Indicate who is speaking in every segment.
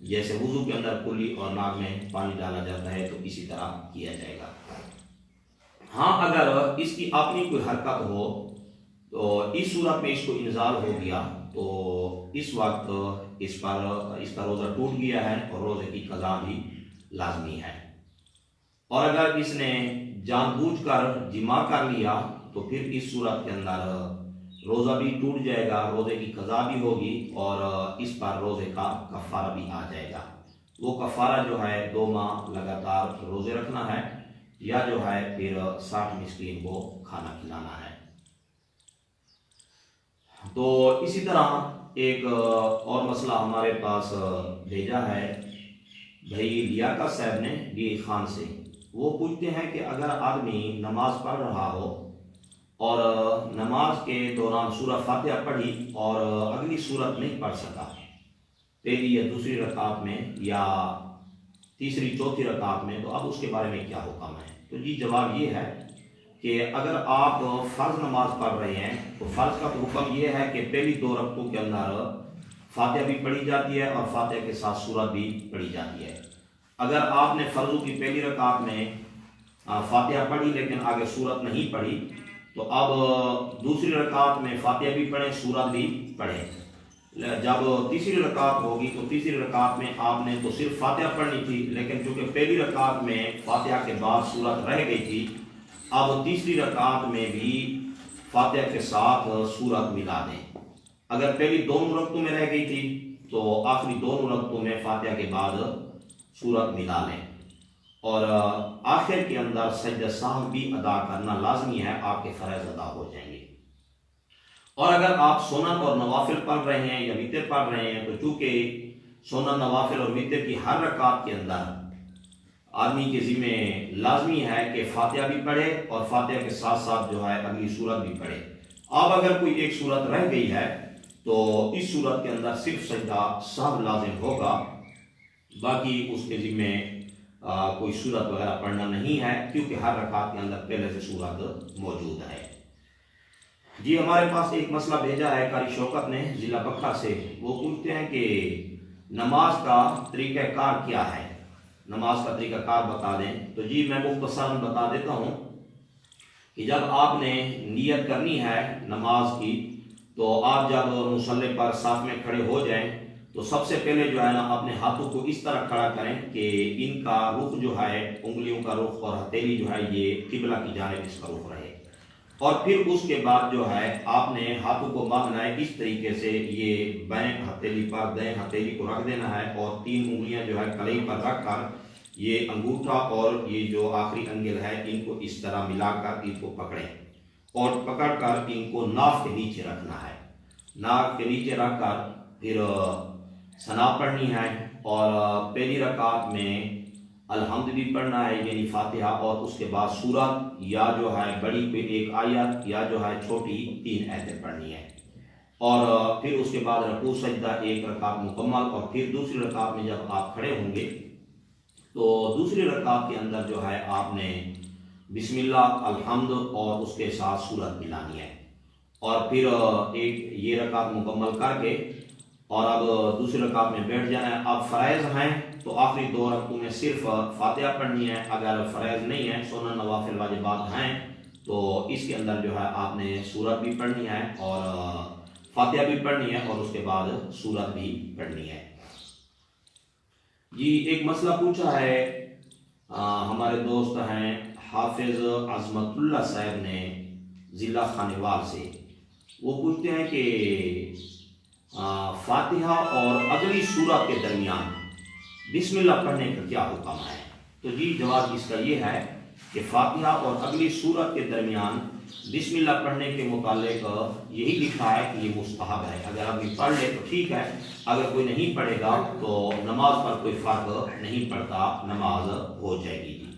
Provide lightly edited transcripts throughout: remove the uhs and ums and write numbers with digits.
Speaker 1: جیسے وضو کے اندر کلی اور ناک میں پانی ڈالا جاتا ہے تو اسی طرح کیا جائے گا۔ ہاں اگر اس کی اپنی کوئی حرکت ہو تو اس صورت میں اس کو انزال ہو گیا تو اس وقت اس کا روزہ ٹوٹ گیا ہے اور روزے کی قضا بھی لازمی ہے۔ اور اگر اس نے جان بوجھ کر جمع کر لیا تو پھر اس صورت کے اندر روزہ بھی ٹوٹ جائے گا، روزے کی قضا بھی ہوگی اور اس پر روزے کا کفارہ بھی آ جائے گا۔ وہ کفارہ جو ہے 2 ماہ لگاتار روزے رکھنا ہے یا جو ہے پھر 60 مسکین کو کھانا کھلانا ہے۔ تو اسی طرح ایک اور مسئلہ ہمارے پاس بھیجا ہے بھائی لیاقت صاحب نے ڈی خان سے۔ وہ پوچھتے ہیں کہ اگر آدمی نماز پڑھ رہا ہو اور نماز کے دوران سورہ فاتحہ پڑھی اور اگلی سورت نہیں پڑھ سکا، پہلی یا دوسری رکعت میں یا تیسری چوتھی رکعت میں، تو اب اس کے بارے میں کیا حکم ہے؟ تو جی جواب یہ ہے کہ اگر آپ فرض نماز پڑھ رہے ہیں تو فرض کا تو حکم یہ ہے کہ پہلی 2 رکعتوں کے اندر فاتحہ بھی پڑھی جاتی ہے اور فاتحہ کے ساتھ سورت بھی پڑھی جاتی ہے۔ اگر آپ نے فرضوں کی پہلی رکعت میں فاتحہ پڑھی لیکن آگے سورت نہیں پڑھی تو اب دوسری رکعت میں فاتحہ بھی پڑھیں سورت بھی پڑھیں۔ جب تیسری رکعت ہوگی تو تیسری رکعت میں آپ نے تو صرف فاتحہ پڑھنی تھی، لیکن چونکہ پہلی رکعت میں فاتحہ کے بعد سورت رہ گئی تھی، اب تیسری رکعت میں بھی فاتحہ کے ساتھ سورت ملا دیں۔ اگر پہلی 2 رکعتوں میں رہ گئی تھی تو آخری 2 رکعتوں میں فاتحہ کے بعد سورت ملا لیں، اور آخر کے اندر سجدہ سہو بھی ادا کرنا لازمی ہے، آپ کے فرائض ادا ہو جائیں گے۔ اور اگر آپ سنن اور نوافل پڑھ رہے ہیں یا وتر پڑھ رہے ہیں تو چونکہ سنن، نوافل اور وتر کی ہر رکعت کے اندر آدمی کے ذمہ لازمی ہے کہ فاتحہ بھی پڑھے اور فاتحہ کے ساتھ ساتھ جو ہے اگلی سورت بھی پڑھے۔ اب اگر کوئی ایک سورت رہ گئی ہے تو اس سورت کے اندر صرف سجدہ سہو لازم ہوگا، باقی اس کے ذمہ کوئی سورت وغیرہ پڑھنا نہیں ہے، کیونکہ ہر رکعت کے اندر پہلے سے سورت موجود ہے۔ جی ہمارے پاس ایک مسئلہ بھیجا ہے قاری شوکت نے ضلع بکھا سے۔ وہ پوچھتے ہیں کہ نماز کا طریقہ کار کیا ہے، نماز کا طریقہ کار بتا دیں۔ تو جی میں مختصراً بتا دیتا ہوں کہ جب آپ نے نیت کرنی ہے نماز کی تو آپ جب مصلی پر صف میں کھڑے ہو جائیں تو سب سے پہلے جو ہے نا اپنے ہاتھوں کو اس طرح کھڑا کریں کہ ان کا رخ جو ہے، انگلیوں کا رخ اور ہتھیلی جو ہے یہ قبلہ کی جانب اس کا رخ رہے، اور پھر اس کے بعد جو ہے آپ نے ہاتھوں کو باندھنا ہے اس طریقے سے، یہ بائیں ہتھیلی پر دائیں ہتھیلی کو رکھ دینا ہے اور 3 انگلیاں جو ہے کلائی پر رکھ کر یہ انگوٹھا اور یہ جو آخری انگل ہے ان کو اس طرح ملا کر ان کو پکڑیں اور پکڑ کر ان کو ناف کے نیچے رکھنا ہے۔ ناف کے نیچے رکھ کر پھر ثنا پڑھنی ہے اور پہلی رکعت میں الحمد بھی پڑھنا ہے یعنی فاتحہ، اور اس کے بعد سورت یا جو ہے بڑی پہ 1 آیت یا جو ہے چھوٹی 3 آیتیں پڑھنی ہے، اور پھر اس کے بعد رکوع سجدہ 1 رکعت مکمل، اور پھر دوسری رکعت میں جب آپ کھڑے ہوں گے تو دوسری رکعت کے اندر جو ہے آپ نے بسم اللہ، الحمد اور اس کے ساتھ سورت ملانی ہے، اور پھر یہ رکعت مکمل کر کے اور اب دوسری رکعت میں بیٹھ جانا ہے۔ اب فرائض ہیں تو آخری 2 رکعتوں میں صرف فاتحہ پڑھنی ہے، اگر فرائض نہیں ہے، سنن نوافل واجبات ہیں تو اس کے اندر جو ہے آپ نے سورت بھی پڑھنی ہے اور فاتحہ بھی پڑھنی ہے اور اس کے بعد سورت بھی پڑھنی ہے۔ جی ایک مسئلہ پوچھا ہے ہمارے دوست ہیں حافظ عظمت اللہ صاحب نے ضلع خانیوال سے۔ وہ پوچھتے ہیں کہ فاتحہ اور اگلی سورت کے درمیان بسم اللہ پڑھنے کا کیا حکم ہے؟ تو جی جواب اس کا یہ ہے کہ فاتحہ اور اگلی سورت کے درمیان بسم اللہ پڑھنے کے متعلق یہی لکھا ہے کہ یہ مستحب ہے، اگر آدمی پڑھ لے تو ٹھیک ہے، اگر کوئی نہیں پڑھے گا تو نماز پر کوئی فرق نہیں پڑتا، نماز ہو جائے گی۔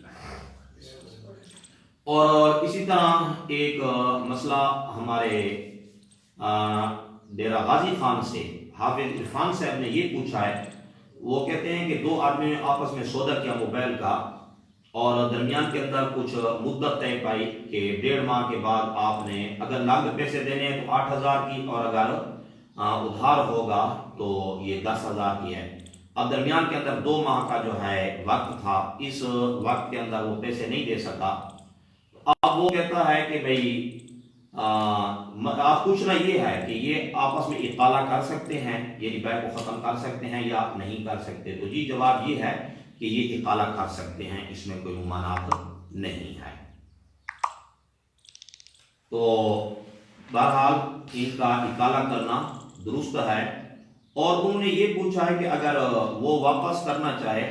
Speaker 1: اور اسی طرح ایک مسئلہ ہمارے ڈیرہ غازی خان سے حافظ عرفان صاحب نے یہ پوچھا ہے۔ وہ کہتے ہیں کہ 2 آدمی نے آپس میں سودا کیا موبائل کا، اور درمیان کے اندر کچھ مدت طے پائی کہ 1.5 ماہ کے بعد آپ نے اگر نقد پیسے دینے ہیں تو 8,000 کی، اور اگر ادھار ہوگا تو یہ 10,000 کی ہے۔ اب درمیان کے اندر 2 ماہ کا جو ہے وقت تھا، اس وقت کے اندر وہ پیسے نہیں دے سکا، اب وہ کہتا ہے کہ بھئی آپ پوچھنا یہ ہے کہ یہ آپس میں اقالہ کر سکتے ہیں، یہ ربا کو ختم کر سکتے ہیں یا نہیں کر سکتے؟ تو جی جواب یہ ہے کہ یہ اقالہ کر سکتے ہیں، اس میں کوئی ممانعت نہیں ہے۔ تو بہرحال ان کا اقالہ کرنا درست ہے، اور انہوں نے یہ پوچھا ہے کہ اگر وہ واپس کرنا چاہے،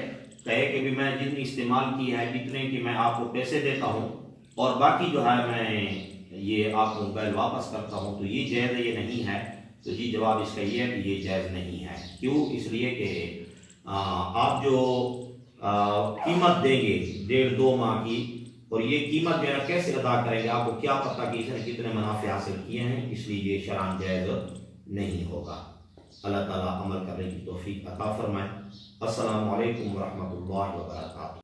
Speaker 1: کہے کہ بھی میں جتنی استعمال کی ہے اتنے کہ میں آپ کو پیسے دیتا ہوں اور باقی جو ہے میں یہ آپ کو موبائل واپس کرتا ہوں، تو یہ جائز ہے یہ نہیں ہے؟ تو جی جواب اس کا یہ ہے کہ یہ جائز نہیں ہے۔ کیوں؟ اس لیے کہ آپ جو قیمت دیں گے 1.5-2 ماہ کی، اور یہ قیمت جو ہے کیسے ادا کریں گے؟ آپ کو کیا پتہ کہ اس نے کتنے منافع حاصل کیے ہیں؟ اس لیے یہ شرعاً جائز نہیں ہوگا۔ اللہ تعالیٰ عمل کرنے کی توفیق عطا فرمائے۔ السلام علیکم ورحمۃ اللہ وبرکاتہ۔